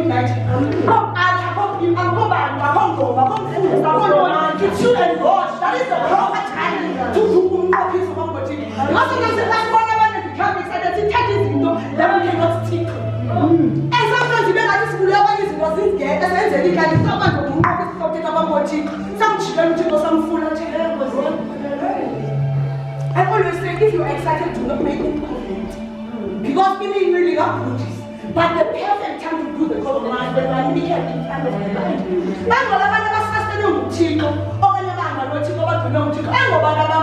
midnight. It's you and God. That is the proper time to do more peace of body. Because sometimes that's one of the become excited to take it in that we cannot stick. And sometimes you know that this will always wasn't get a sense that you can someone to move about body. Some children to some full of I always say if you're excited, do not make it conflict. Because people really got notice. But the perfect time to do the compromise when I make it time of my life. I'm not a sustainable chico, or another chico, but no chico. I'm not a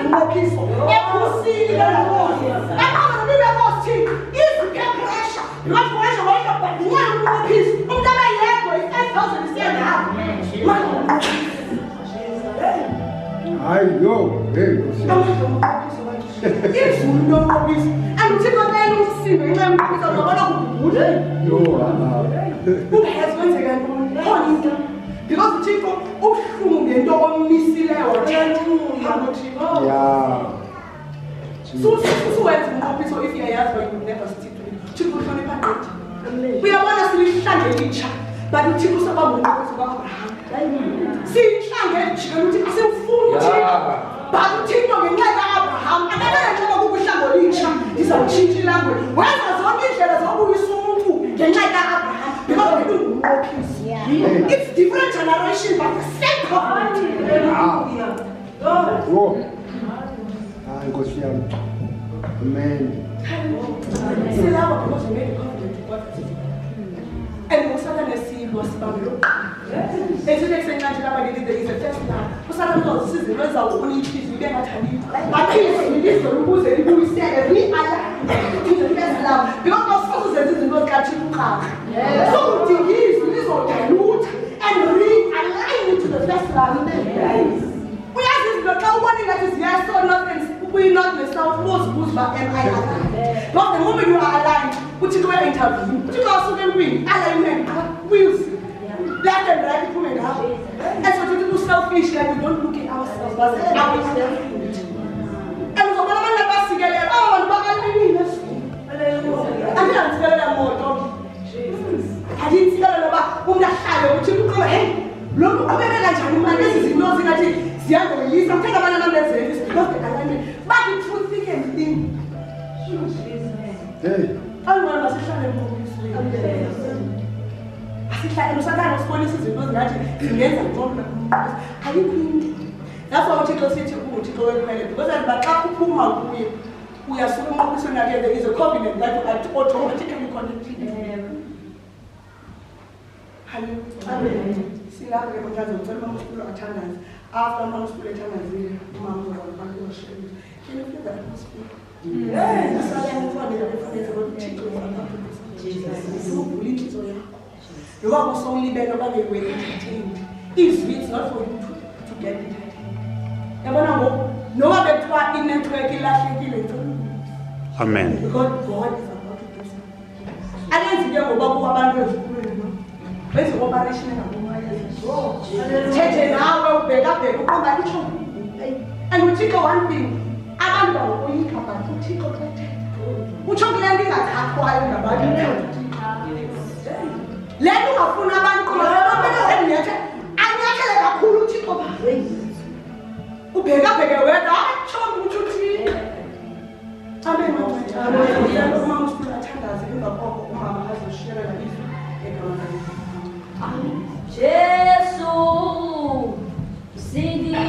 more peaceful. Every see the Lord. I'm not a little more chico. If you get pressure, you have pressure right up, but you want more peace. I'm not a year to 8,000 is there now. I know. If you know more peace, and you don't see me, I'm not going to who has once again because the chico don't miss it or so so if you ask for you never stick to it. Chico for the we are honestly shanghai each but the chico see shanghai chico is full but the chico is like Abraham and I don't know shanghai each is a chichi language where there's only there's always like Abraham because we do more peace. It's different generation but the same covenant. Amen. See now because we made a covenant to God. And we started to see was Babylon. And so next thing I did is a test now. We started to see the results of only peace. We never tell you. But peace, we did the rules and we said we are to the test now. Because our forces did not catch you. So the keys to this will dilute and realign it to the first land. We ask this no one that is yes or nothing. We not the south most boost back and I align. But the moment you are aligned, which is where interview, which is also then bring alignment, wheels, left and right, come and out. And so to do selfish, like we don't look at ourselves, but ourselves. And so when I never see it, oh, but I mean, I didn't tell them more. I didn't see that about whom that shadow, which you come ahead. Look, I'm not this is not that it's young or you something about another say because the alignment. But the truth thing and thing. I want to say I know sometimes policies in those that create a problem. I think that's why we say to go because I'm back we are so more there is a covenant that automatically connected. Hallelujah. See that we have to tell Mama School attendance. After Mama School attendance, Mama will share it. Can you feel that atmosphere? Yes. That's why I'm for the Jesus. So believe it. You are also only better about the way entertained. It's not for you to get it. No other to in network. Amen. Because God is about to do something. I didn't see them about where's the operation in and we take one thing. I don't know we come back to take we talk landing at acquiring about let you have fun about and yet I could take over. Who pick up a word? I told you to see. Jesus, Cindy,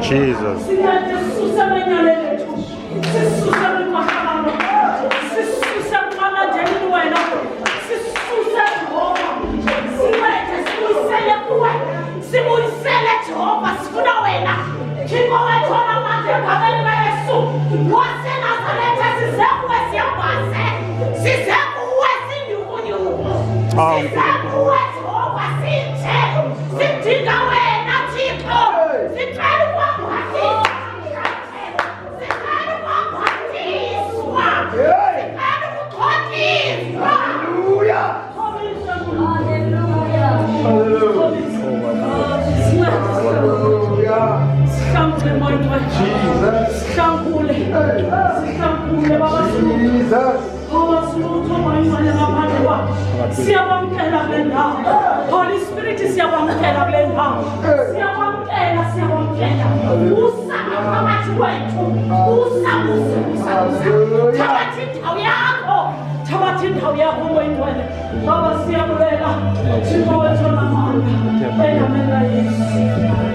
Jesus. Holy Spirit is siyabamkela kule ndawo. Siyabamkela. Usa phakathi kwethu. Usa. Thabatha indawo yakho ngoyintwele. Baba siyabulela. Thixo wethu namandla. Egameni la Yesu.